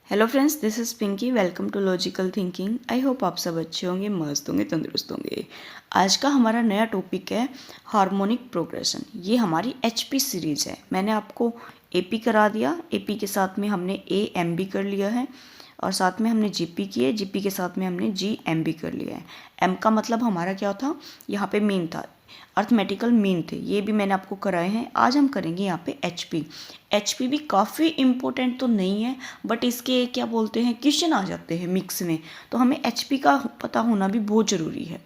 Hello friends, this is Pinky. Welcome to logical thinking. I hope आप सब अच्छे होंगे, मस्त होंगे, तंदुरुस्त होंगे। आज का हमारा नया टॉपिक है हार्मोनिक प्रोग्रेशन। ये हमारी एचपी सीरीज़ है। मैंने आपको एपी करा दिया, एपी के साथ में हमने एम भी कर लिया है और साथ में हमने जीपी की है, जीपी के साथ में हमने जीएम भी कर लिया है। एम का मतलब हमारा क्या था, यहाँ पे मीन था, अर्थमेटिकल मीन थे, ये भी मैंने आपको कराए हैं। आज हम करेंगे यहाँ पे एचपी। एचपी भी काफ़ी इम्पोर्टेंट तो नहीं है, बट इसके क्या बोलते हैं, क्वेश्चन आ जाते हैं मिक्स में, तो हमें एचपी का पता होना भी बहुत ज़रूरी है।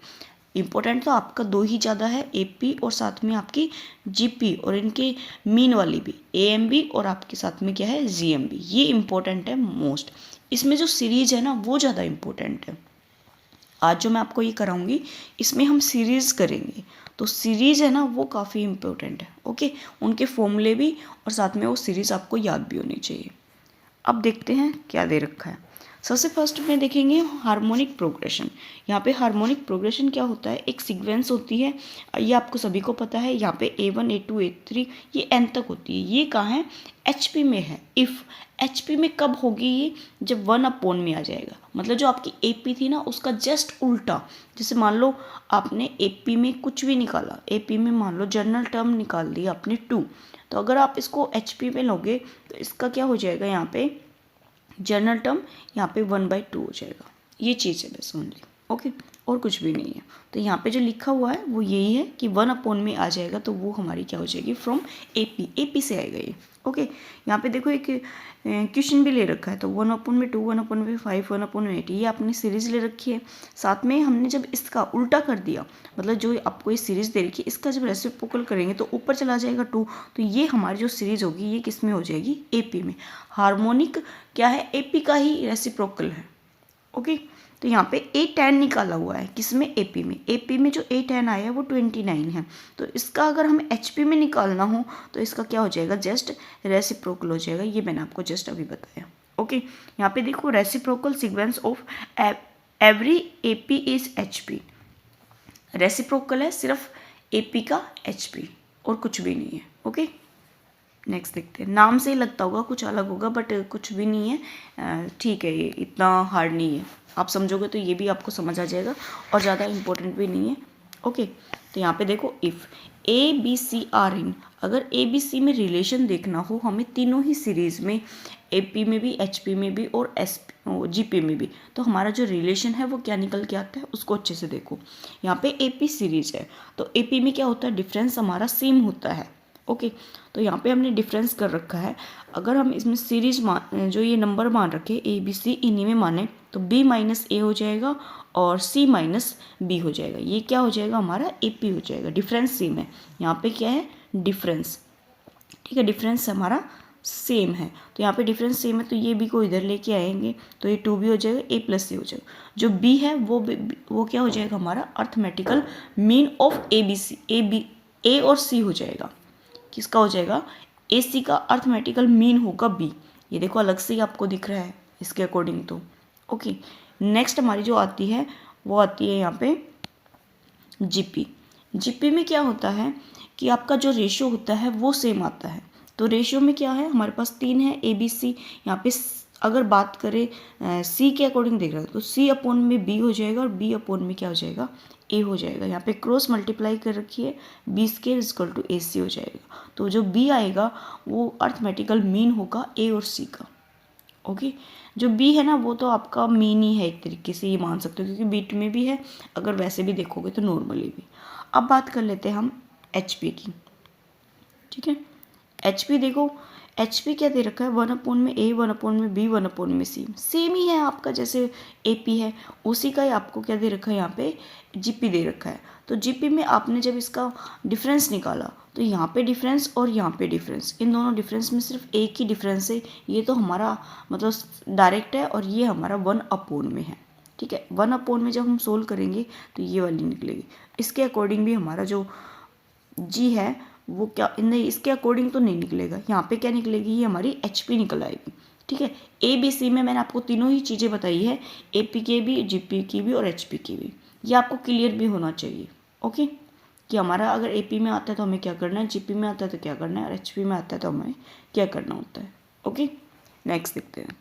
इम्पोर्टेंट तो आपका दो ही ज़्यादा है, एपी और साथ में आपकी जीपी, और इनके मीन वाली भी एएमबी, और आपके साथ में क्या है, जीएमबी। ये इम्पोर्टेंट है मोस्ट। इसमें जो सीरीज है ना, वो ज़्यादा इम्पोर्टेंट है। आज जो मैं आपको ये कराऊंगी, इसमें हम सीरीज़ करेंगे, तो सीरीज़ है ना, वो काफ़ी इम्पोर्टेंट है। ओके, उनके फॉर्मूले भी और साथ में वो सीरीज़ आपको याद भी होनी चाहिए। अब देखते हैं क्या दे रखा है। सबसे फर्स्ट में देखेंगे हार्मोनिक प्रोग्रेशन। यहाँ पे हार्मोनिक प्रोग्रेशन क्या होता है, एक सीक्वेंस होती है, ये आपको सभी को पता है। यहाँ पे A1 A2 A3 ये n तक होती है। ये कहाँ है, HP में है। इफ़ HP में कब होगी ये, जब 1/में आ जाएगा। मतलब जो आपकी AP थी ना, उसका जस्ट उल्टा। जैसे मान लो आपने AP में कुछ भी निकाला, AP में मान लो जनरल टर्म निकाल दिया आपने 2, तो अगर आप इसको HP में लोगे तो इसका क्या हो जाएगा, यहाँ पे जनरल टर्म यहाँ पे 1/2 हो जाएगा। ये चीज़ है बस ओनली। ओके, और कुछ भी नहीं है। तो यहाँ पे जो लिखा हुआ है वो यही है कि 1/में आ जाएगा, तो वो हमारी क्या हो जाएगी, फ्रॉम एपी से आएगा ये। ओके, यहाँ पे देखो एक क्वेश्चन भी ले रखा है, तो 1/2, 1/5, 1/8 ये आपने सीरीज़ ले रखी है। साथ में हमने जब इसका उल्टा कर दिया, मतलब जो आपको ये सीरीज़ दे रखी है, इसका जब रेसिप्रोकल करेंगे तो ऊपर चला जाएगा 2, तो ये हमारी जो सीरीज़ होगी ये किस में हो जाएगी, एपी में। हार्मोनिक क्या है, एपी का ही रेसिप्रोकल है। ओके, तो यहाँ पे A10 निकाला हुआ है, किसमें, एपी में। एपी में जो A10 आया है वो 29 है, तो इसका अगर हमें एचपी में निकालना हो तो इसका क्या हो जाएगा, जस्ट रेसिप्रोकल हो जाएगा। ये मैंने आपको जस्ट अभी बताया। ओके, यहाँ पे देखो reciprocal sequence of every AP is HP. Reciprocal है सिर्फ एपी का एचपी, और कुछ भी नहीं है। ओके, नेक्स्ट देखते हैं। नाम से ही लगता होगा कुछ अलग होगा, बट कुछ भी नहीं है। ठीक है, ये इतना हार्ड नहीं है, आप समझोगे तो ये भी आपको समझ आ जाएगा, और ज़्यादा इम्पोर्टेंट भी नहीं है। ओके, तो यहाँ पे देखो, इफ़ ABC आर इन, अगर ABC में रिलेशन देखना हो हमें तीनों ही सीरीज़ में, AP में भी, HP में भी और GP में भी, तो हमारा जो रिलेशन है वो क्या निकल के आता है, उसको अच्छे से देखो। यहाँ पे AP सीरीज़ है, तो AP में क्या होता है, डिफरेंस हमारा सेम होता है। ओके, तो यहाँ पे हमने डिफरेंस कर रखा है। अगर हम इसमें सीरीज जो ये नंबर मान रखे ABC, इन्हीं में माने, तो B - A हो जाएगा और C - B हो जाएगा। ये क्या हो जाएगा, हमारा AP हो जाएगा। डिफरेंस सेम है, यहाँ पे क्या है, डिफरेंस। ठीक है, डिफरेंस हमारा सेम है, तो यहाँ पे डिफरेंस सेम है, तो ये B को इधर लेके आएंगे तो ये 2B हो जाएगा, A + C हो जाएगा। जो B है वो क्या हो जाएगा, हमारा arithmetical mean of ABC, A और C हो जाएगा। किसका हो जाएगा, AC का अर्थमेटिकल मीन होगा B। ये देखो अलग से ही आपको दिख रहा है इसके अकॉर्डिंग तो। ओके, नेक्स्ट हमारी जो आती है वो आती है यहाँ पे GP। GP में क्या होता है कि आपका जो रेशियो होता है वो सेम आता है। तो रेशियो में क्या है, हमारे पास 3 है ABC। यहाँ पे अगर बात करें C के अकॉर्डिंग देख रहे हो तो C/B हो जाएगा, और B/में क्या हो जाएगा, A हो जाएगा। यहाँ पे क्रॉस मल्टीप्लाई कर रखी है, B² = AC हो जाएगा। तो जो B आएगा वो अर्थमेटिकल मीन होगा A और C का। ओके, जो B है ना वो तो आपका मीन ही है, एक तरीके से ये मान सकते हो, क्योंकि बीट में भी है, अगर वैसे भी देखोगे तो नॉर्मली भी। अब बात कर लेते हैं हम HP की। ठीक है, HP देखो, HP क्या दे रखा है, 1/A, 1/B, 1/C, सेम ही है आपका जैसे AP है, उसी का ही आपको क्या दे रखा है, यहाँ पे GP दे रखा है। तो GP में आपने जब इसका डिफरेंस निकाला तो यहाँ पे डिफरेंस और यहाँ पे डिफरेंस, इन दोनों डिफरेंस में सिर्फ एक ही डिफरेंस है, ये तो हमारा मतलब डायरेक्ट है, और ये हमारा 1/में है। ठीक है, 1/में में जब हम सोल्व करेंगे तो ये वाली निकलेगी। इसके अकॉर्डिंग भी हमारा जो G है वो क्या, नहीं इसके अकॉर्डिंग तो नहीं निकलेगा, यहाँ पे क्या निकलेगी, ये हमारी HP निकल आएगी। ठीक है, ABC में मैंने आपको तीनों ही चीज़ें बताई है, AP के भी, GP की भी और HP की भी। ये आपको क्लियर भी होना चाहिए। ओके, कि हमारा अगर AP में आता है तो हमें क्या करना है, GP में आता है तो क्या करना है, और HP में आता है तो हमें क्या करना होता है। ओके, नेक्स्ट देखते हैं।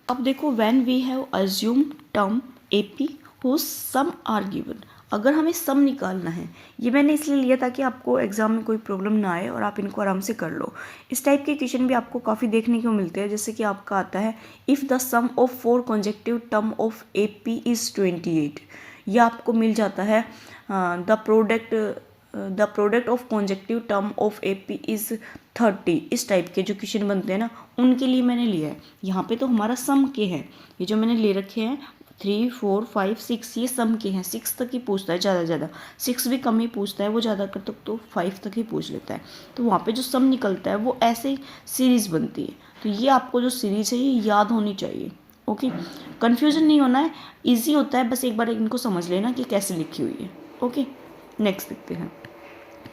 अब देखो when we have assume term AP whose sum are given, अगर हमें सम निकालना है, ये मैंने इसलिए लिया ताकि आपको एग्जाम में कोई प्रॉब्लम ना आए और आप इनको आराम से कर लो। इस टाइप के क्वेश्चन भी आपको काफ़ी देखने को मिलते हैं, जैसे कि आपका आता है if the sum of 4 conjective term of AP is 28, या आपको मिल जाता है the product of conjective term of AP is 30। इस टाइप के जो क्वेश्चन बनते हैं ना, उनके लिए मैंने लिया है। यहाँ पे तो हमारा सम के हैं, ये जो मैंने ले रखे हैं 3, 4, 5, 6, ये सम के हैं। 6 तक ही पूछता है ज़्यादा से ज़्यादा, 6 भी कम ही पूछता है, वो ज़्यादा कर तक तो 5 तक ही पूछ लेता है। तो वहाँ पे जो सम निकलता है वो ऐसे सीरीज़ बनती है। तो ये आपको जो सीरीज़ है ये याद होनी चाहिए। ओके, कन्फ्यूजन नहीं होना है, ईजी होता है, बस एक बार इनको समझ लेना कि कैसे लिखी हुई है। ओके, नेक्स्ट देखते हैं।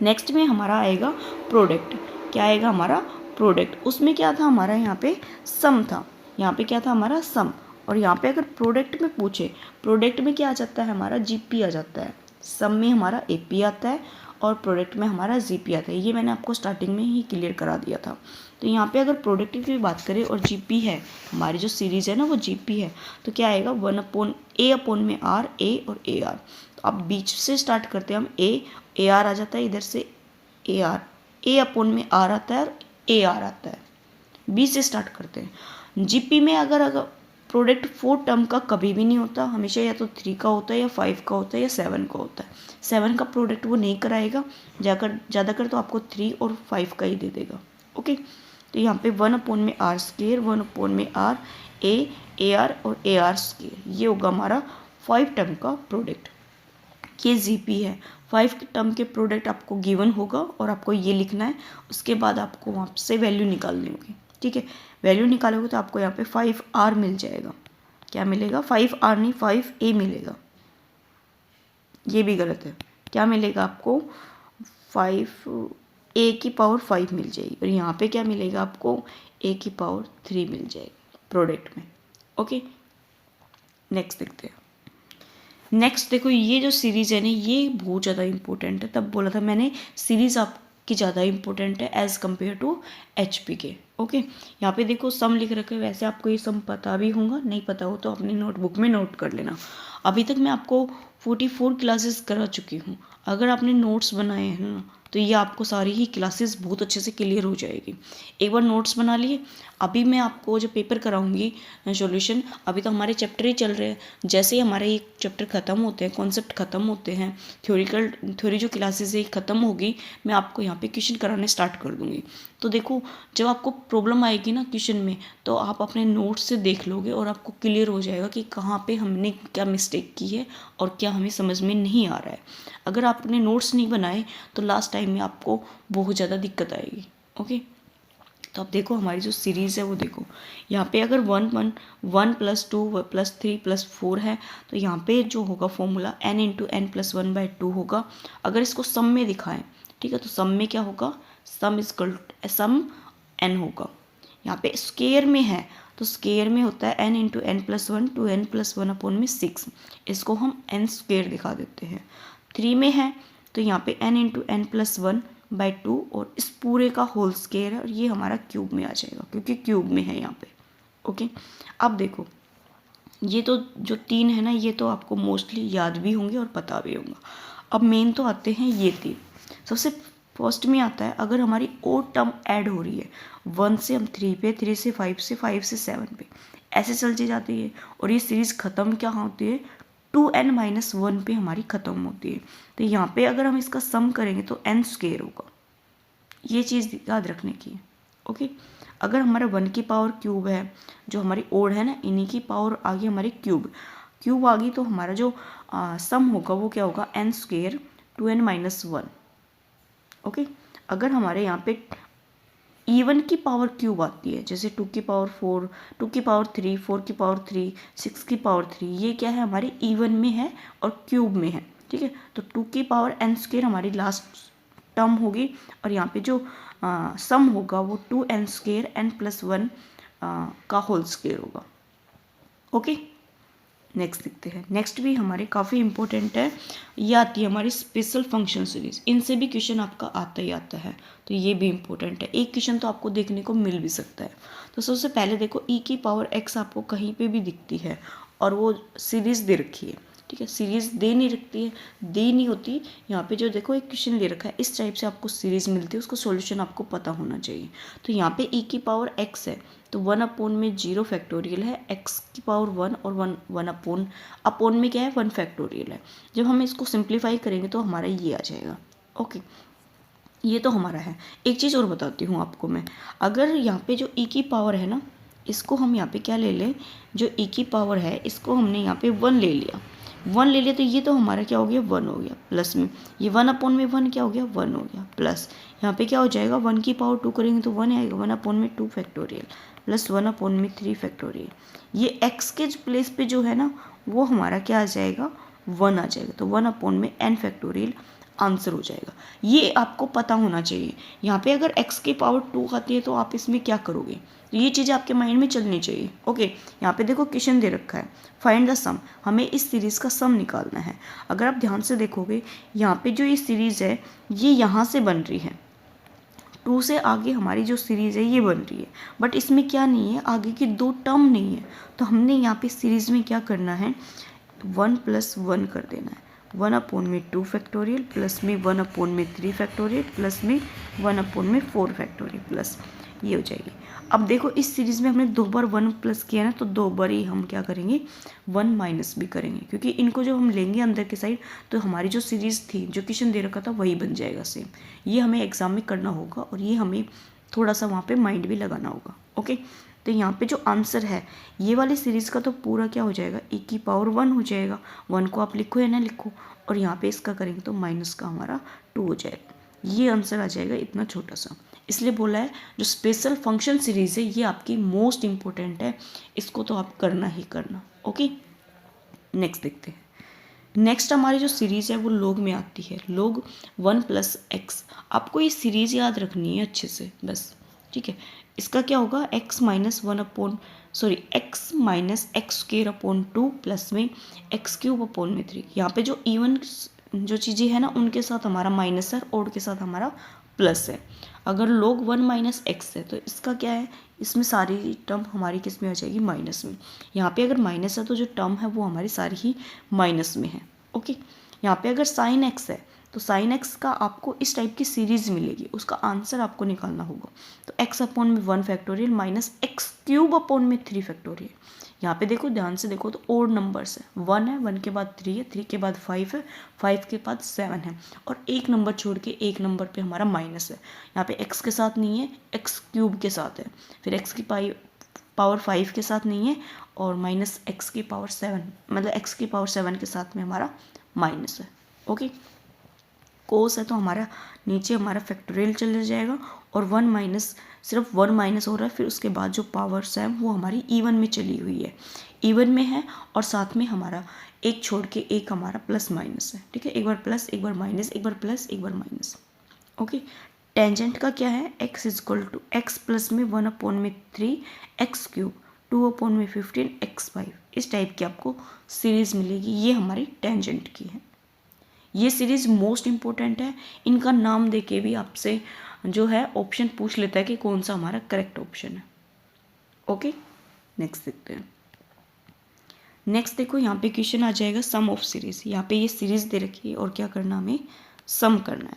नेक्स्ट में हमारा आएगा प्रोडक्ट। क्या आएगा हमारा प्रोडक्ट? उसमें क्या था हमारा, यहाँ पे सम था, यहाँ पे क्या था हमारा सम। और यहाँ पे अगर प्रोडक्ट में पूछे, प्रोडक्ट में क्या आ जाता है हमारा GP आ जाता है, सम में हमारा AP आता है और प्रोडक्ट में हमारा GP आता है। ये मैंने आपको स्टार्टिंग में ही क्लियर करा दिया था। तो यहाँ पे अगर प्रोडक्ट की बात करें और GP है, हमारी जो सीरीज़ है ना वो GP है, तो क्या आएगा 1/A में R, A और AR। तो अब बीच से स्टार्ट करते हैं हम, AR आ जाता है, इधर से AR, A/में R आता है और AR आता है। B से स्टार्ट करते हैं। GP में अगर प्रोडक्ट 4 टर्म का कभी भी नहीं होता, हमेशा या तो 3 का होता है या 5 का होता है या 7 का होता है। 7 का प्रोडक्ट वो नहीं कराएगा, ज़्यादातर तो आपको 3 और 5 का ही दे देगा। ओके, तो यहाँ पे 1/R², 1/R, AR और AR², ये होगा हमारा 5 टर्म का प्रोडक्ट। ये GP है। 5 टर्म के प्रोडक्ट आपको गिवन होगा और आपको ये लिखना है, उसके बाद आपको वहाँ से वैल्यू निकालनी होगी। ठीक है, वैल्यू निकालोगे तो आपको यहाँ पे 5R मिल जाएगा। क्या मिलेगा? 5R नहीं, 5A मिलेगा। ये भी गलत है, क्या मिलेगा आपको? 5A की पावर 5 मिल जाएगी और यहाँ पे क्या मिलेगा आपको? A की पावर 3 मिल जाएगी प्रोडक्ट में। ओके, नेक्स्ट देखते हैं। नेक्स्ट देखो, ये जो सीरीज़ है ना ये बहुत ज़्यादा इंपॉर्टेंट है, तब बोला था मैंने सीरीज़ आपकी ज़्यादा इंपॉर्टेंट है एज़ कम्पेयर टू HP के। ओके, यहाँ पे देखो सम लिख रखे, वैसे आपको ये सम पता भी होगा, नहीं पता हो तो अपनी नोटबुक में नोट कर लेना। अभी तक मैं आपको 44 क्लासेस करा चुकी हूँ। अगर आपने नोट्स बनाए हैं ना तो ये आपको सारी ही क्लासेस बहुत अच्छे से क्लियर हो जाएगी। एक बार नोट्स बना लिए, अभी मैं आपको जो पेपर कराऊंगी सॉल्यूशन, अभी तो हमारे चैप्टर ही चल रहे हैं, जैसे ही हमारे ये चैप्टर ख़त्म होते हैं, कॉन्सेप्ट ख़त्म होते हैं, थ्योरी जो क्लासेस है ख़त्म होगी, मैं आपको यहाँ पे क्वेश्चन कराने स्टार्ट कर दूँगी। तो देखो, जब आपको प्रॉब्लम आएगी ना क्वेश्चन में, तो आप अपने नोट्स से देख लोगे और आपको क्लियर हो जाएगा कि कहाँ पे हमने क्या मिस्टेक की है और क्या हमें समझ में नहीं आ रहा है। अगर आपने नोट्स नहीं बनाए तो लास्ट टाइम में आपको बहुत ज़्यादा दिक्कत आएगी। ओके, तो अब देखो हमारी जो सीरीज़ है वो देखो, यहाँ पे अगर 1 + 2 + 3 + 4 है, तो यहाँ पे जो होगा फॉर्मूला n × n + 1/2 होगा। अगर इसको सम में दिखाएं, ठीक है, तो सम में क्या होगा? सम n होगा। यहाँ पे स्क्वायर में है तो स्क्वायर में होता है n × n + 1, 2n + 1/6, इसको हम n² दिखा देते हैं। 3 में है तो यहाँ पे n × n + 1/2 और इस पूरे का होल स्क्वायर है और ये हमारा क्यूब में आ जाएगा क्योंकि क्यूब में है यहाँ पे। ओके, अब देखो ये तो जो 3 है ना ये तो आपको मोस्टली याद भी होंगे और पता भी होगा। अब मेन तो आते हैं ये 3। सबसे फर्स्ट में आता है अगर हमारी ओड टर्म ऐड हो रही है, 1 से हम 3 पे, 3 से 5 से, 5 से 7 पे, ऐसे चलती जाती है और ये सीरीज़ ख़त्म क्या होती है? 2n-1 पे हमारी ख़त्म होती है। तो यहाँ पे अगर हम इसका सम करेंगे तो n² होगा, ये चीज़ याद रखने की है। ओके, अगर हमारा 1 की पावर क्यूब है, जो हमारी ओड है ना, इन्हीं की पावर आ गई हमारी क्यूब आ गई, तो हमारा जो सम होगा वो क्या होगा? n² 2n-1। ओके, अगर हमारे यहाँ पे इवन की पावर क्यूब आती है, जैसे 2 की पावर 4, 2 की पावर 3, 4 की पावर 3, 6 की पावर 3, ये क्या है? हमारी इवन में है और क्यूब में है। ठीक है, तो 2 की पावर n² हमारी लास्ट टर्म होगी और यहाँ पे जो सम होगा वो 2n² n + 1 का होल स्क्वायर होगा। ओके, नेक्स्ट देखते हैं। नेक्स्ट भी हमारे काफ़ी इंपॉर्टेंट है, ये आती है हमारी स्पेशल फंक्शन सीरीज। इनसे भी क्वेश्चन आपका आता ही आता है, तो ये भी इंपॉर्टेंट है। एक क्वेश्चन तो आपको देखने को मिल भी सकता है। तो सबसे पहले देखो e की पावर x आपको कहीं पे भी दिखती है और वो सीरीज दे रखी है, ठीक है। सीरीज दे नहीं रखती है, दे नहीं होती। यहाँ पे जो देखो एक क्वेश्चन ले रखा है, इस टाइप से आपको सीरीज मिलती है, उसका सॉल्यूशन आपको पता होना चाहिए। तो यहाँ पे e की पावर x है, तो 1/0 फैक्टोरियल है, x की पावर 1 और 1 अपॉन में क्या है 1 फैक्टोरियल है। जब हम इसको सिंप्लीफाई करेंगे तो हमारा ये आ जाएगा। ओके, ये तो हमारा है। एक चीज़ और बताती हूँ आपको मैं, अगर यहाँ पे जो e की पावर है ना, इसको हम यहाँ पे क्या ले लें, जो e की पावर है इसको हमने यहाँ पे 1 ले लिया, 1 ले लिया, तो ये तो हमारा क्या हो गया 1 हो गया, प्लस में ये 1/1 क्या हो गया 1 हो गया, प्लस यहाँ पे क्या हो जाएगा 1 की पावर 2 करेंगे तो 1 आएगा, 1/2 फैक्टोरियल प्लस 1/3 फैक्टोरियल। ये x के प्लेस पे जो है ना वो हमारा क्या आ जाएगा 1 आ जाएगा, तो 1/n फैक्टोरियल आंसर हो जाएगा। ये आपको पता होना चाहिए। यहाँ पे अगर x की पावर 2 आती है तो आप इसमें क्या करोगे, तो ये चीज़ें आपके माइंड में चलनी चाहिए। ओके, यहाँ पे देखो क्वेश्चन दे रखा है, फाइंड द सम, हमें इस सीरीज़ का सम निकालना है। अगर आप ध्यान से देखोगे यहाँ पे जो ये सीरीज़ है ये यहाँ से बन रही है, 2 से आगे हमारी जो सीरीज़ है ये बन रही है, बट इसमें क्या नहीं है, आगे की 2 टर्म नहीं है। तो हमने यहाँ पे सीरीज़ में क्या करना है 1 + 1 कर देना है, 1/2 फैक्टोरियल प्लस में 1/3 फैक्टोरियल प्लस में 1/4 फैक्टोरियल प्लस ये हो जाएगी। अब देखो इस सीरीज़ में हमने 2 बार 1 प्लस किया ना, तो 2 बार ही हम क्या करेंगे 1 माइनस भी करेंगे, क्योंकि इनको जब हम लेंगे अंदर के साइड तो हमारी जो सीरीज़ थी जो क्वेश्चन दे रखा था वही बन जाएगा सेम। ये हमें एग्जाम में करना होगा और ये हमें थोड़ा सा वहाँ पे माइंड भी लगाना होगा। ओके, तो यहाँ पे जो आंसर है ये वाली सीरीज़ का तो पूरा क्या हो जाएगा e की पावर 1 हो जाएगा, 1 को आप लिखो या ना लिखो, और यहाँ पे इसका करेंगे तो माइनस का हमारा 2 हो जाएगा। ये आंसर आ जाएगा इतना छोटा सा। इसलिए बोला है जो स्पेशल फंक्शन सीरीज़ है ये आपकी मोस्ट इम्पोर्टेंट है, इसको तो आप करना ही करना। ओके, नेक्स्ट देखते हैं। नेक्स्ट हमारी जो सीरीज़ है वो लोग में आती है, लोग 1 + x। आपको ये सीरीज़ याद रखनी है अच्छे से बस, ठीक है। इसका क्या होगा x -x² प्लस में x³ 3। यहाँ पे जो इवन जो चीज़ें हैं ना उनके साथ हमारा माइनस है, ओड के साथ हमारा प्लस है। अगर लोग 1 - x है तो इसका क्या है, इसमें सारी टर्म हमारी किस में आ जाएगी माइनस में। यहाँ पे अगर माइनस है तो जो टर्म है वो हमारी सारी ही माइनस में है। ओके, यहाँ पे अगर sin x है तो sin x का आपको इस टाइप की सीरीज मिलेगी, उसका आंसर आपको निकालना होगा। तो x/1 factorial minus x³ 3 factorial. यहाँ पे देखो ध्यान से देखो तो ओड नंबर्स है, 1 है, 1 के बाद 3 है, 3 के बाद 5 है, 5 के बाद 7 है, और एक नंबर छोड़ के एक नंबर पे हमारा माइनस है। यहाँ पे x के साथ नहीं है, x³ के साथ है, फिर x की पावर 5 के साथ नहीं है, और माइनस x की पावर 7 मतलब x की पावर 7 के साथ में हमारा माइनस है। ओके, कोस है तो हमारा नीचे हमारा फैक्टोरियल चला जाएगा, और 1 माइनस सिर्फ 1 माइनस हो रहा है, फिर उसके बाद जो पावर्स है वो हमारी इवन में चली हुई है, इवन में है, और साथ में हमारा एक छोड़ के एक हमारा प्लस माइनस है। ठीक है, एक बार प्लस एक बार माइनस, एक बार प्लस एक बार माइनस। ओके, टेंजेंट का क्या है, x = x प्लस में 1/3 x³ 2/15 x5। इस टाइप की आपको सीरीज मिलेगी, ये हमारी टेंजेंट की है। ये सीरीज़ मोस्ट इम्पोर्टेंट है, इनका नाम देके भी आपसे जो है ऑप्शन पूछ लेता है कि कौन सा हमारा करेक्ट ऑप्शन है। ओके, नेक्स्ट देखते हैं। नेक्स्ट देखो यहाँ पे क्वेश्चन आ जाएगा सम ऑफ सीरीज़। यहाँ पे ये सीरीज़ दे रखी है और क्या करना, हमें सम करना है।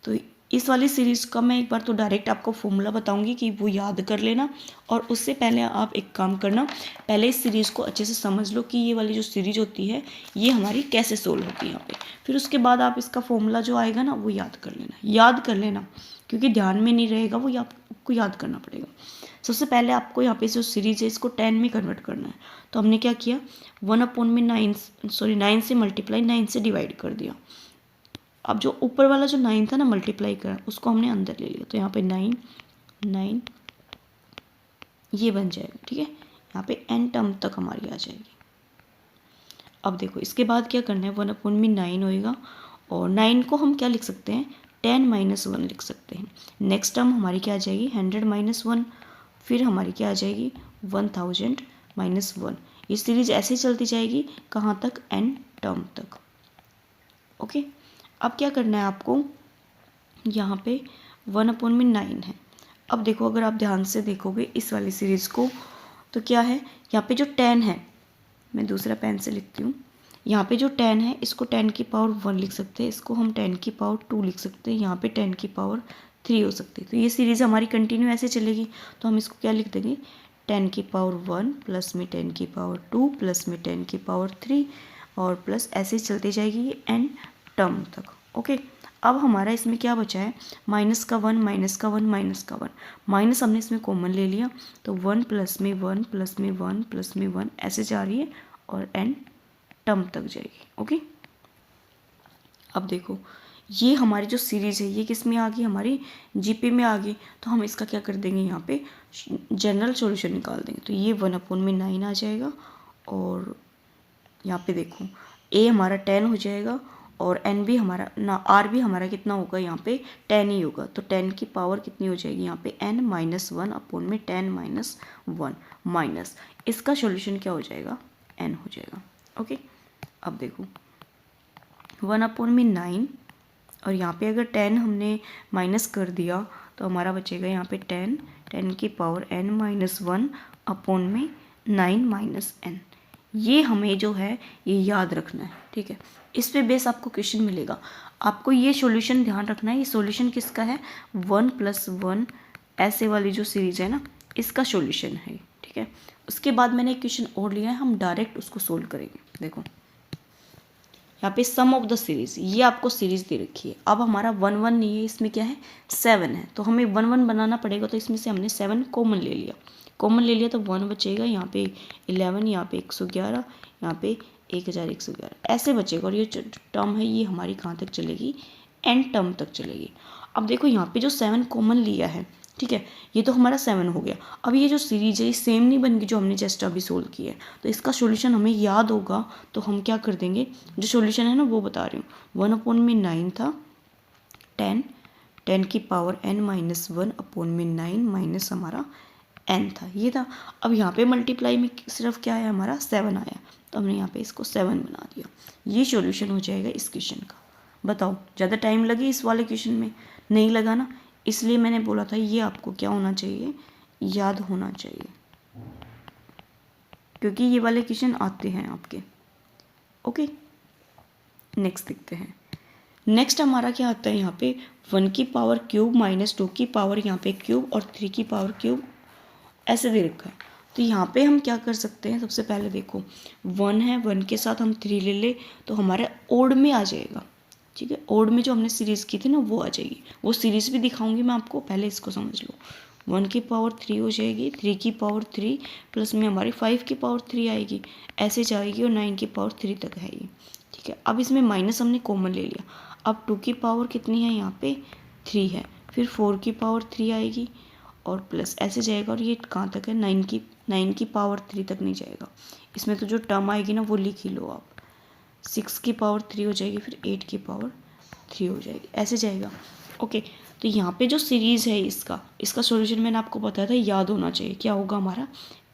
तो इस वाली सीरीज़ का मैं एक बार तो डायरेक्ट आपको फॉर्मूला बताऊंगी कि वो याद कर लेना, और उससे पहले आप एक काम करना, पहले इस सीरीज़ को अच्छे से समझ लो कि ये वाली जो सीरीज़ होती है ये हमारी कैसे सोल्व होती है यहाँ पे। फिर उसके बाद आप इसका फॉर्मूला जो आएगा ना वो याद कर लेना, क्योंकि ध्यान में नहीं रहेगा वो आपको याद करना पड़ेगा। सबसे पहले आपको यहाँ पे जो सीरीज़ है इसको 10 में कन्वर्ट करना है। तो हमने क्या किया, 9 से मल्टीप्लाई 9 से डिवाइड कर दिया। अब जो ऊपर वाला जो 9 था ना मल्टीप्लाई करा, उसको हमने अंदर ले लिया, तो यहाँ पे 9 ये बन जाएगा। ठीक है, यहाँ पे n टर्म तक हमारी आ जाएगी। अब देखो इसके बाद क्या करना है, 1/9 होएगा, और 9 को हम क्या लिख सकते हैं, 10 - 1 लिख सकते हैं। नेक्स्ट टर्म हमारी क्या आ जाएगी, 100 - 1, फिर हमारी क्या आ जाएगी 1000 - 1। ये सीरीज ऐसे ही चलती जाएगी कहाँ तक, n टर्म तक। ओके, अब क्या करना है आपको, यहाँ पे 1/9 है। अब देखो, अगर आप ध्यान से देखोगे इस वाली सीरीज़ को तो क्या है, यहाँ पे जो 10 है, मैं दूसरा पेन से लिखती हूँ, यहाँ पे जो 10 है इसको 10 की पावर 1 लिख सकते हैं, इसको हम 10 की पावर 2 लिख सकते हैं, यहाँ पे 10 की पावर 3 हो सकती है। तो ये सीरीज़ हमारी कंटिन्यू ऐसे चलेगी, तो हम इसको क्या लिख देंगे, 10 की पावर 1 प्लस में 10 की पावर 2 प्लस में 10 की पावर 3 और प्लस ऐसे ही चलती जाएगी ये n टर्म तक। ओके, अब हमारा इसमें क्या बचा है, माइनस का 1 माइनस का 1 माइनस का 1, माइनस हमने इसमें कॉमन ले लिया, तो 1 प्लस में 1 प्लस में 1 प्लस में 1 ऐसे जा रही है और n टर्म तक जाएगी। ओके, अब देखो ये हमारी जो सीरीज़ है ये किस में आ गई, हमारी जीपी में आ गई। तो हम इसका क्या कर देंगे, यहाँ पे जनरल सॉल्यूशन निकाल देंगे। तो ये 1/9 आ जाएगा और यहाँ पे देखो a हमारा 10 हो जाएगा और n भी हमारा ना r भी हमारा कितना होगा, यहाँ पे 10 ही होगा। तो 10 की पावर कितनी हो जाएगी, यहाँ पे n माइनस 1/10 माइनस 1 माइनस इसका सॉल्यूशन क्या हो जाएगा, n हो जाएगा। ओके, अब देखो 1/9 और यहाँ पे अगर 10 हमने माइनस कर दिया तो हमारा बचेगा यहाँ पे 10 की power n minus 1/9 minus n। ये हमें जो है ये याद रखना है, ठीक है। इस पे बेस आपको क्वेश्चन मिलेगा, आपको ये सॉल्यूशन ध्यान रखना है। ये सॉल्यूशन किसका है, 1 + 1 ऐसे वाली जो सीरीज है ना, इसका सॉल्यूशन है, ठीक है। उसके बाद मैंने एक क्वेश्चन और लिया है, हम डायरेक्ट उसको सोल्व करेंगे। देखो यहाँ पे सम ऑफ द सीरीज, ये आपको सीरीज दे रखी है। अब हमारा 1 1 नहीं है, इसमें क्या है 7 है, तो हमें 1 1 बनाना पड़ेगा। तो इसमें से हमने 7 कॉमन ले लिया, तो 1 बचेगा, यहाँ पे 11, यहाँ पे 111, यहाँ पे 1111 ऐसे बचेगा। और ये जो टर्म है ये हमारी कहाँ तक चलेगी, n टर्म तक चलेगी। अब देखो यहाँ पे जो 7 कॉमन लिया है, ठीक है, ये तो हमारा 7 हो गया। अब ये जो सीरीज है ये सेम नहीं बन गई जो हमने जस्ट अभी सोल्व की है, तो इसका सॉल्यूशन हमें याद होगा। तो हम क्या कर देंगे, जो सॉल्यूशन है ना वो बता रही हूँ। 1/9 था, 10 की पावर n माइनस 1/9 माइनस हमारा n था, ये था। अब यहाँ पे मल्टीप्लाई में सिर्फ क्या है, हमारा 7 आया, तो हमने यहाँ पे इसको 7 बना दिया। ये सॉल्यूशन हो जाएगा इस क्वेश्चन का। बताओ ज़्यादा टाइम लगे इस वाले क्वेश्चन में, नहीं लगा ना, इसलिए मैंने बोला था ये आपको क्या होना चाहिए, याद होना चाहिए, क्योंकि ये वाले क्वेश्चन आते हैं आपके। ओके, नेक्स्ट देखते हैं। नेक्स्ट हमारा क्या आता है, यहाँ पे 1 की पावर क्यूब माइनस 2 की पावर यहाँ पे क्यूब और 3 की पावर क्यूब ऐसे दे रखा है। तो यहाँ पे हम क्या कर सकते हैं, सबसे पहले देखो 1 है, 1 के साथ हम 3 ले ले तो हमारे ओड में आ जाएगा, ठीक है। ओड में जो हमने सीरीज़ की थी ना वो आ जाएगी, वो सीरीज़ भी दिखाऊंगी मैं आपको, पहले इसको समझ लो। 1 की पावर 3 हो जाएगी, 3 की पावर 3 प्लस में हमारी 5 की पावर 3 आएगी, ऐसे जाएगी और 9 की पावर 3 तक है ये, ठीक है। अब इसमें माइनस हमने कॉमन ले लिया। अब 2 की पावर कितनी है, यहाँ पे 3 है, फिर 4 की पावर 3 आएगी और प्लस ऐसे जाएगा। और ये कहाँ तक है, 9 की पावर 3 तक नहीं जाएगा। इसमें तो जो टर्म आएगी ना वो लिख ही लो आप, 6 की पावर 3 हो जाएगी, फिर 8 की पावर 3 हो जाएगी, ऐसे जाएगा। ओके, तो यहाँ पे जो सीरीज़ है इसका सॉल्यूशन मैंने आपको बताया था, याद होना चाहिए। क्या होगा हमारा,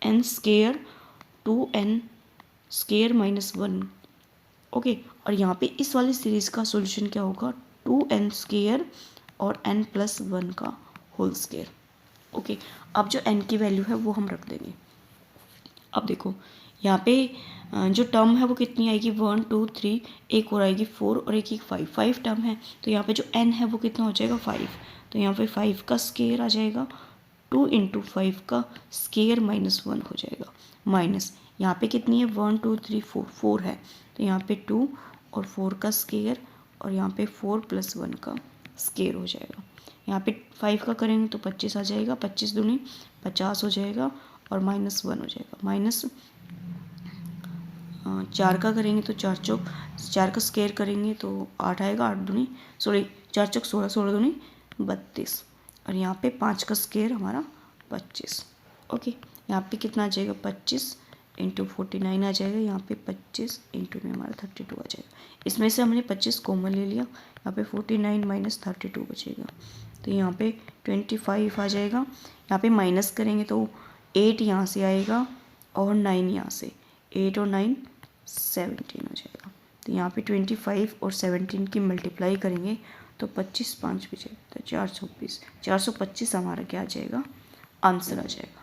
n square 2n square minus 1। Okay, और यहाँ पे इस वाली सीरीज़ का सॉल्यूशन क्या होगा, 2n स्क्वायर और n + 1 का होल स्क्वायर। ओके, अब जो n की वैल्यू है वो हम रख देंगे। अब देखो यहाँ पे जो टर्म है वो कितनी आएगी, 1 2 3, एक और आएगी 4 और एक 5 टर्म है। तो यहाँ पे जो n है वो कितना हो जाएगा, 5। तो यहाँ पे 5 का स्क्वायर आ जाएगा, 2 × 5 का स्क्वायर माइनस 1 हो जाएगा, माइनस यहाँ पे कितनी है, 1 2 3 4 है। तो यहाँ पे 2 और 4 का स्क्वायर और यहाँ पे 4 + 1 का स्क्वायर हो जाएगा। यहाँ पे 5 का करेंगे तो 25 आ जाएगा, 25 दूनी 50 हो जाएगा और -1 हो जाएगा। माइनस 4 का करेंगे तो 4 चौक 4 का स्क्वायर करेंगे तो 8 आएगा, 8 दूनी 4 चौक 16, 16 दूनी 32 और यहाँ पे 5 का स्क्वायर हमारा 25। ओके, यहाँ पे कितना आ जाएगा, 25 × 49 आ जाएगा, यहाँ पे 25 × में हमारा 32 आ जाएगा। इसमें से हमने 25 कॉमन ले लिया, यहाँ पे 49 - 32 बचेगा, तो यहाँ पे 25 आ जाएगा। यहाँ पे माइनस करेंगे तो 8 यहाँ से आएगा और 9 यहाँ से, 8 और 9 17 हो जाएगा। तो यहाँ पे 25 और 17 की मल्टीप्लाई करेंगे तो 25 5 बचेगा, तो 420, 425 हमारा क्या आ जाएगा, आंसर आ जाएगा।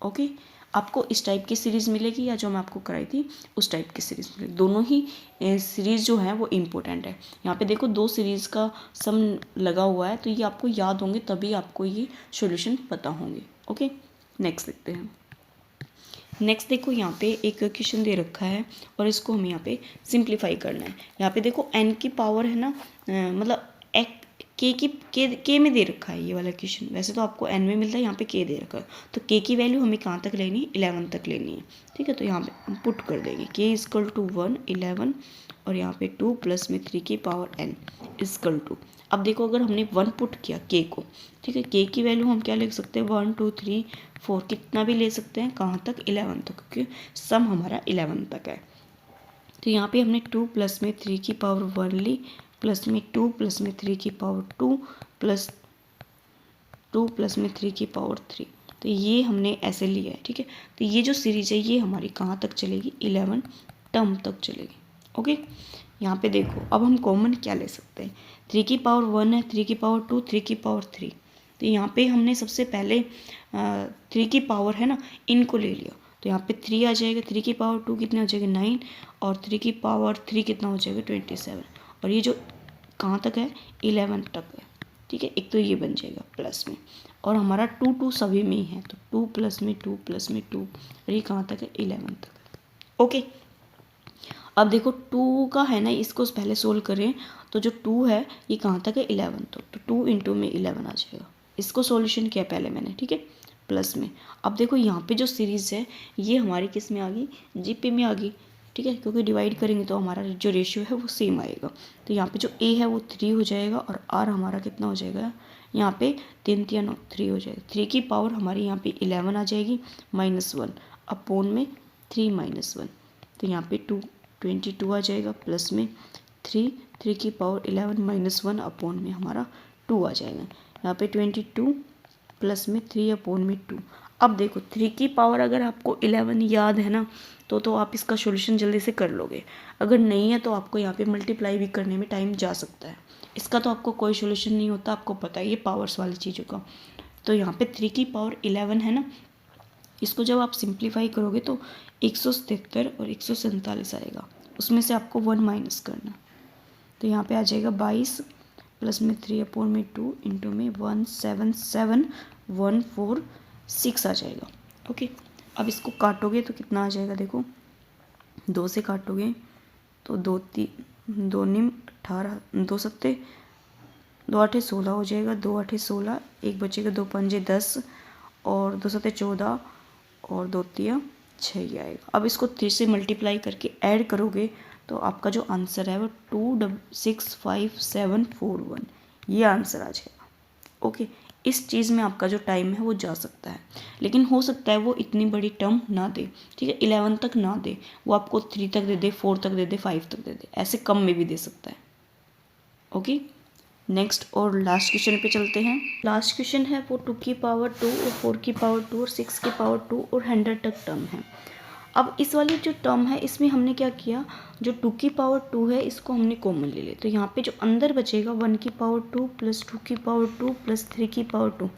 ओके, आपको इस टाइप की सीरीज़ मिलेगी या जो मैं आपको कराई थी उस टाइप की सीरीज़ मिलेगी। दोनों ही सीरीज़ जो है वो इम्पोर्टेंट है। यहाँ पे देखो 2 सीरीज़ का सम लगा हुआ है, तो ये आपको याद होंगे तभी आपको ये सॉल्यूशन पता होंगे। ओके, नेक्स्ट देखते हैं। नेक्स्ट देखो यहाँ पे एक क्वेश्चन दे रखा है और इसको हमें यहाँ पे सिंप्लीफाई करना है। यहाँ पे देखो n की पावर है ना, मतलब के में दे रखा है ये वाला क्वेश्चन। वैसे तो आपको n में मिलता है, यहाँ पे k दे रखा है, तो k की वैल्यू हमें कहाँ तक लेनी है, 11 तक लेनी है। ठीक है, तो यहाँ पे हम पुट कर देंगे k इजकल टू 1 11 और यहाँ पे 2 प्लस में 3 की पावर n इजकल टू। अब देखो अगर हमने 1 पुट किया k को, ठीक है, k की वैल्यू हम क्या लिख सकते हैं, 1 2 3 4 कितना भी ले सकते हैं, कहाँ तक, 11 तक, क्योंकि सम हमारा 11 तक है। तो यहाँ पे हमने 2 प्लस में 3 की पावर 1 ली, प्लस में 2 प्लस में 3 की पावर 2 प्लस 2 प्लस में 3 की पावर 3, तो ये हमने ऐसे लिया है। ठीक है, तो ये जो सीरीज है ये हमारी कहाँ तक चलेगी, 11 टर्म तक चलेगी। ओके, यहाँ पे देखो अब हम कॉमन क्या ले सकते हैं, 3 की पावर 1 है, 3 की पावर 2, 3 की पावर 3, तो यहाँ पे हमने सबसे पहले 3 की पावर है ना, इनको ले लिया, तो यहाँ पे 3 आ जाएगा, 3 की पावर 2 कितना हो जाएगा 9 और 3 की पावर 3 कितना हो जाएगा 27, और ये जो कहाँ तक है 11 तक है। ठीक है, एक तो ये बन जाएगा प्लस में, और हमारा 2 2 सभी में ही है, तो 2 प्लस में 2 प्लस में 2, और ये कहाँ तक है 11 तक है। ओके, अब देखो 2 का है ना, इसको पहले सोल्व करें तो जो 2 है ये कहाँ तक है 11 तक, तो 2 इंटू में 11 आ जाएगा। इसको सॉल्यूशन किया पहले मैंने, ठीक है, प्लस में। अब देखो यहाँ पे जो सीरीज़ है ये हमारी किस में आ गई, जीपी में आ गई। ठीक है, क्योंकि डिवाइड करेंगे तो हमारा जो रेशियो है वो सेम आएगा। तो यहाँ पे जो ए है वो 3 हो जाएगा और आर हमारा कितना हो जाएगा, यहाँ पे 3 3 3 हो जाएगा। 3 की पावर हमारी यहाँ पे 11 आ जाएगी -1 अपोन में 3 -1, तो यहाँ पे 22 आ जाएगा, प्लस में 3 की पावर 11 -1 अपोन में हमारा 2 आ जाएगा। यहाँ पे 22 प्लस में 3 अपोन में 2। अब देखो 3 की पावर अगर आपको 11 याद है ना, तो आप इसका सॉल्यूशन जल्दी से कर लोगे। अगर नहीं है तो आपको यहाँ पे मल्टीप्लाई भी करने में टाइम जा सकता है। इसका तो आपको कोई सॉल्यूशन नहीं होता, आपको पता है ये पावर्स वाली चीज़ों का। तो यहाँ पे 3 की पावर 11 है ना, इसको जब आप सिंप्लीफाई करोगे तो 177 और 147 आएगा, उसमें से आपको 1 माइनस करना, तो यहाँ पे आ जाएगा 22 प्लस में 3 अपोन में 2 इंटू में 177,146 आ जाएगा। ओके, अब इसको काटोगे तो कितना आ जाएगा, देखो 2 से काटोगे तो 2 निम 18, 2 सत्ते 2 8 16 हो जाएगा, 2 8 16, एक बचेगा 2 पंजे 10 और 2 सत्ते 14 और 2 तिया 6 ही आएगा। अब इसको 3 से मल्टीप्लाई करके ऐड करोगे तो आपका जो आंसर है वो 265741, ये आंसर आ जाएगा। ओके, इस चीज़ में आपका जो टाइम है वो जा सकता है, लेकिन हो सकता है वो इतनी बड़ी टर्म ना दे। ठीक है, 11 तक ना दे, वो आपको 3 तक दे दे, 4 तक दे दे, 5 तक दे दे, ऐसे कम में भी दे सकता है। ओके, नेक्स्ट और लास्ट क्वेश्चन पे चलते हैं। लास्ट क्वेश्चन है वो 2 की पावर 2 और 4 की पावर 2 और 6 की पावर 2 और 100 तक टर्म है। अब इस वाली जो टर्म है इसमें हमने क्या किया, जो 2 की पावर 2 है इसको हमने कॉमन ले लिया, तो यहाँ पे जो अंदर बचेगा 1 की पावर 2 प्लस 2 की पावर 2 प्लस 3 की पावर 2,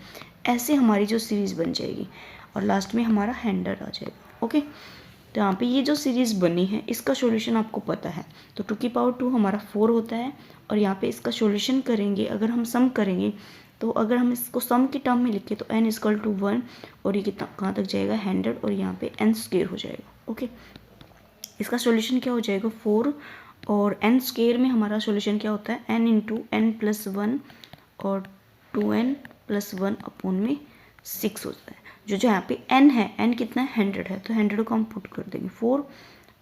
ऐसे हमारी जो सीरीज़ बन जाएगी और लास्ट में हमारा 100 आ जाएगा। ओके, तो यहाँ पे ये जो सीरीज़ बनी है इसका सॉल्यूशन आपको पता है, तो 2 की पावर 2 हमारा 4 होता है, और यहाँ पे इसका सॉल्यूशन करेंगे अगर हम सम करेंगे, तो अगर हम इसको सम की टर्म में लिखें तो n इक्वल टू 1 और ये कितना कहाँ तक जाएगा 100 और यहाँ पे n स्क्वायर हो जाएगा। ओके, इसका सॉल्यूशन क्या हो जाएगा 4 और n स्क्वायर में हमारा सॉल्यूशन क्या होता है n इंटू n प्लस 1 और 2n प्लस 1 अपोन में 6 होता है। जो यहाँ पे n है, n कितना है 100 है, तो 100 को हम पुट कर देंगे 4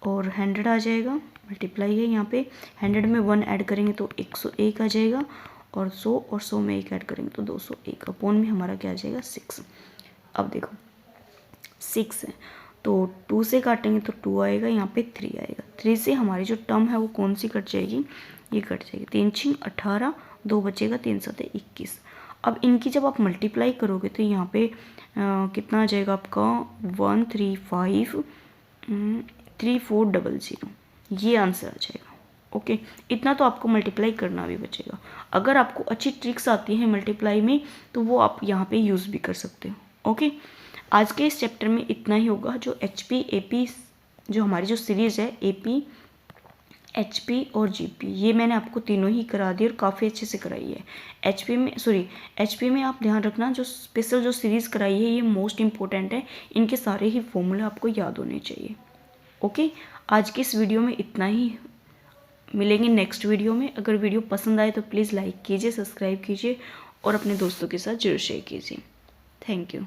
और 100 आ जाएगा, मल्टीप्लाई है यहाँ पे 100 में 1 ऐड करेंगे तो 101 आ जाएगा, और 100 और 100 में 1 ऐड करेंगे तो 201 अपोन में हमारा क्या आ जाएगा 6। अब देखो 6 है तो 2 से काटेंगे तो 2 आएगा, यहाँ पे 3 आएगा, 3 से हमारी जो टर्म है वो कौन सी कट जाएगी, ये कट जाएगी, 3 6 18, 2 बचेगा 3 7 21। अब इनकी जब आप मल्टीप्लाई करोगे तो यहाँ पे कितना आ जाएगा आपका 135 3400, ये आंसर आ जाएगा। ओके, इतना तो आपको मल्टीप्लाई करना भी बचेगा। अगर आपको अच्छी ट्रिक्स आती हैं मल्टीप्लाई में तो वो आप यहाँ पे यूज़ भी कर सकते हो। ओके, आज के इस चैप्टर में इतना ही होगा। जो HP AP जो हमारी जो सीरीज़ है AP HP और GP, ये मैंने आपको तीनों ही करा दी और काफ़ी अच्छे से कराई है। HP में आप ध्यान रखना, जो स्पेशल जो सीरीज़ कराई है ये मोस्ट इम्पोर्टेंट है, इनके सारे ही फॉर्मूले आपको याद होने चाहिए। ओके, आज की इस वीडियो में इतना ही, मिलेंगे नेक्स्ट वीडियो में। अगर वीडियो पसंद आए तो प्लीज़ लाइक कीजिए, सब्सक्राइब कीजिए और अपने दोस्तों के साथ जरूर शेयर कीजिए। Thank you.